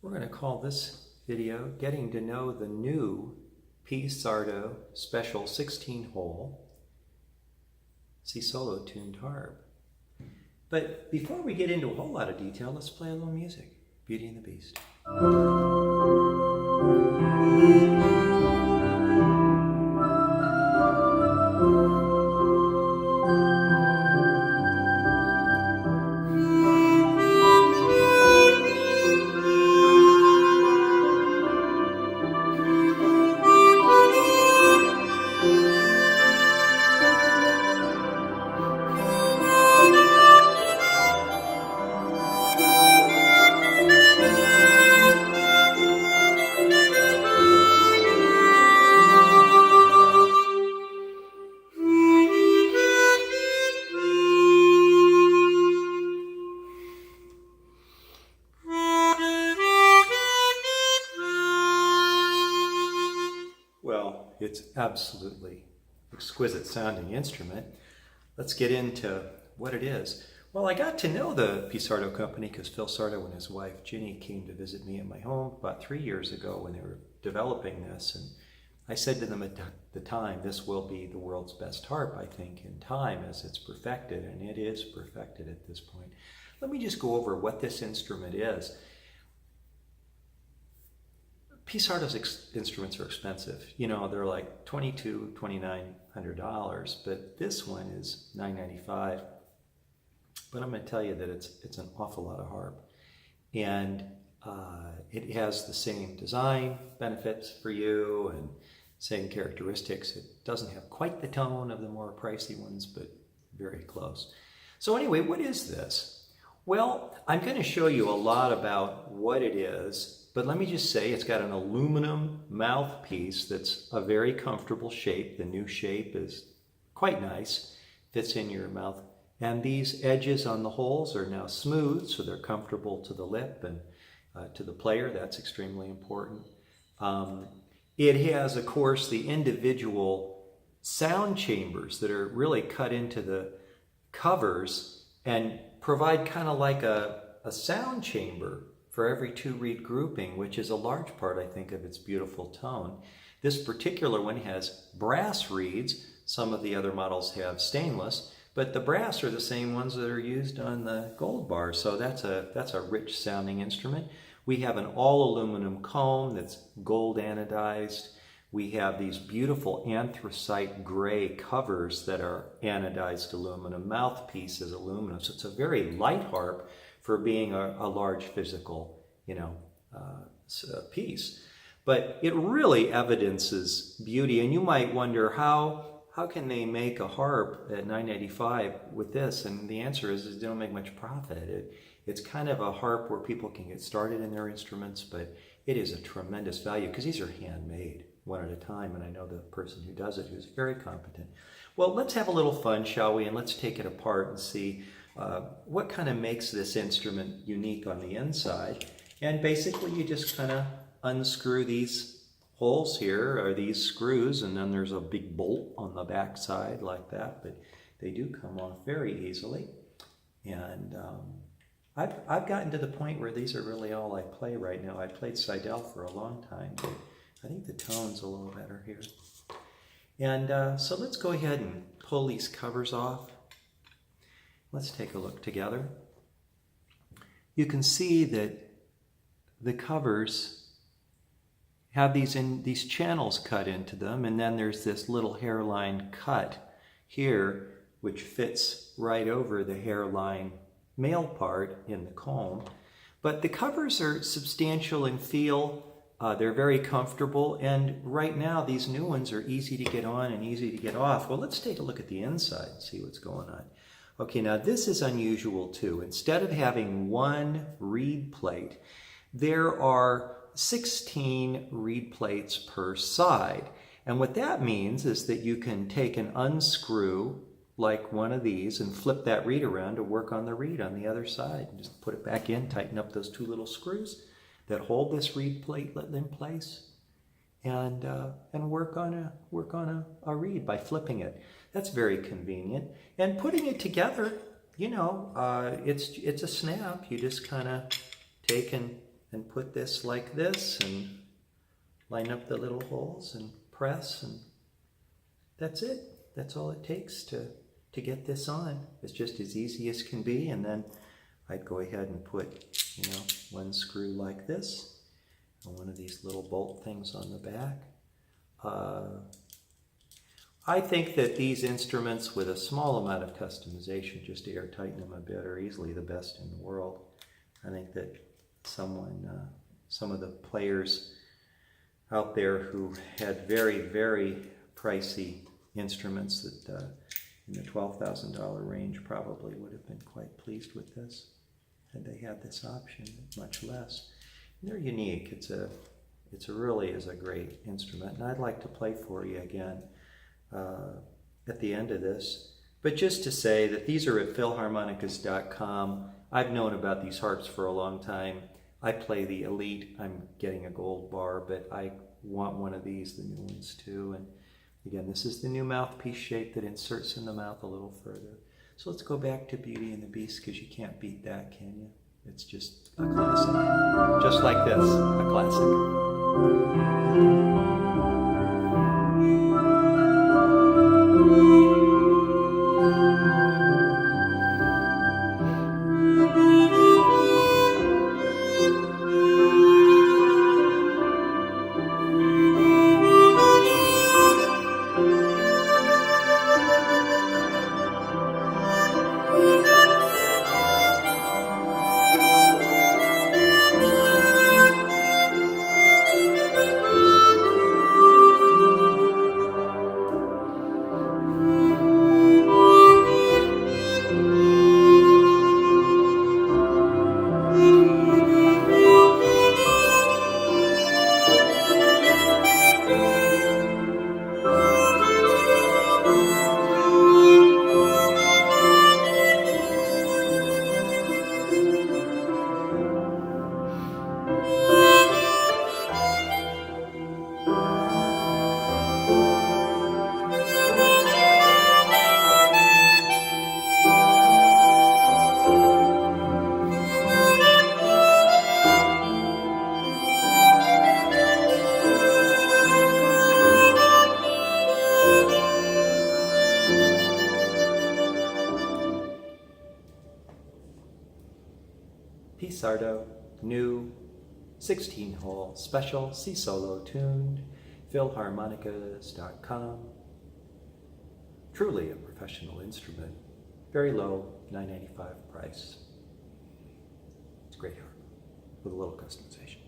We're going to call this video Getting to Know the New Psardo Special 16-hole C solo tuned harp. But before we get into a whole lot of detail, let's play a little music. Beauty and the Beast. Well, it's absolutely exquisite sounding instrument. Let's get into what it is. Well, I got to know the Psardo company because Phil Psardo and his wife Ginny came to visit me at my home about 3 years ago when they were developing this, and I said to them at the time, this will be the world's best harp, I think, in time as it's perfected, and it is perfected at this point. Let me just go over what this instrument is. Psardo's instruments are expensive. You know, they're like $2,200, $2,900, but this one is $995. But I'm going to tell you that it's an awful lot of harp. And it has the same design benefits for you and same characteristics. It doesn't have quite the tone of the more pricey ones, but very close. So anyway, what is this? Well, I'm going to show you a lot about what it is. But let me just say it's got an aluminum mouthpiece that's a very comfortable shape. The new shape is quite nice, fits in your mouth. And these edges on the holes are now smooth, so they're comfortable to the lip and to the player. That's extremely important. It has, of course, the individual sound chambers that are really cut into the covers and provide kind of like a sound chamber for every 2-reed grouping, which is a large part, I think, of its beautiful tone. This particular one has brass reeds. Some of the other models have stainless, but the brass are the same ones that are used on the gold bars, so that's a rich sounding instrument. We have an all aluminum comb that's gold anodized. We have these beautiful anthracite gray covers that are anodized aluminum. Mouthpiece is aluminum, so it's a very light harp for being a large physical, piece. But it really evidences beauty, and you might wonder how can they make a harp at $995 with this? And the answer is they don't make much profit. It's kind of a harp where people can get started in their instruments, but it is a tremendous value because these are handmade one at a time, and I know the person who does it who's very competent. Well, let's have a little fun, shall we? And let's take it apart and see what kind of makes this instrument unique on the inside. And basically you just kind of unscrew these holes here, or these screws, and then there's a big bolt on the back side like that, but they do come off very easily. And I've gotten to the point where these are really all I play right now. I played Seidel for a long time, but I think the tone's a little better here. And so let's go ahead and pull these covers off. Let's take a look together. You can see that the covers have these channels cut into them, and then there's this little hairline cut here, which fits right over the hairline male part in the comb. But the covers are substantial in feel. They're very comfortable, and right now these new ones are easy to get on and easy to get off. Well, let's take a look at the inside and see what's going on. Okay, now this is unusual too. Instead of having one reed plate, there are 16 reed plates per side. And what that means is that you can take and unscrew like one of these and flip that reed around to work on the reed on the other side. And just put it back in, tighten up those 2 little screws that hold this reed platelet in place, and work on a reed by flipping it. That's very convenient. And putting it together, it's a snap. You just kind of take and and put this like this and line up the little holes and press, and that's it. That's all it takes to get this on. It's just as easy as can be. And then I'd go ahead and put, you know, one screw like this and one of these little bolt things on the back. I think that these instruments with a small amount of customization, just to air tighten them a bit, are easily the best in the world. I think that some of the players out there who had very, very pricey instruments that in the $12,000 range probably would have been quite pleased with this had they had this option, much less. And they're unique. It's really is a great instrument, and I'd like to play for you again at the end of this. But just to say that these are at philharmonicas.com. I've known about these harps for a long time. I play the Elite. I'm getting a gold bar, but I want one of these, the new ones too. And again, this is the new mouthpiece shape that inserts in the mouth a little further. So let's go back to Beauty and the Beast, because you can't beat that, can you? It's just a classic. Just like this, a classic. Psardo, new 16-hole special C solo tuned, philharmonicas.com. Truly a professional instrument. Very low, $9.95 price. It's a great harp with a little customization.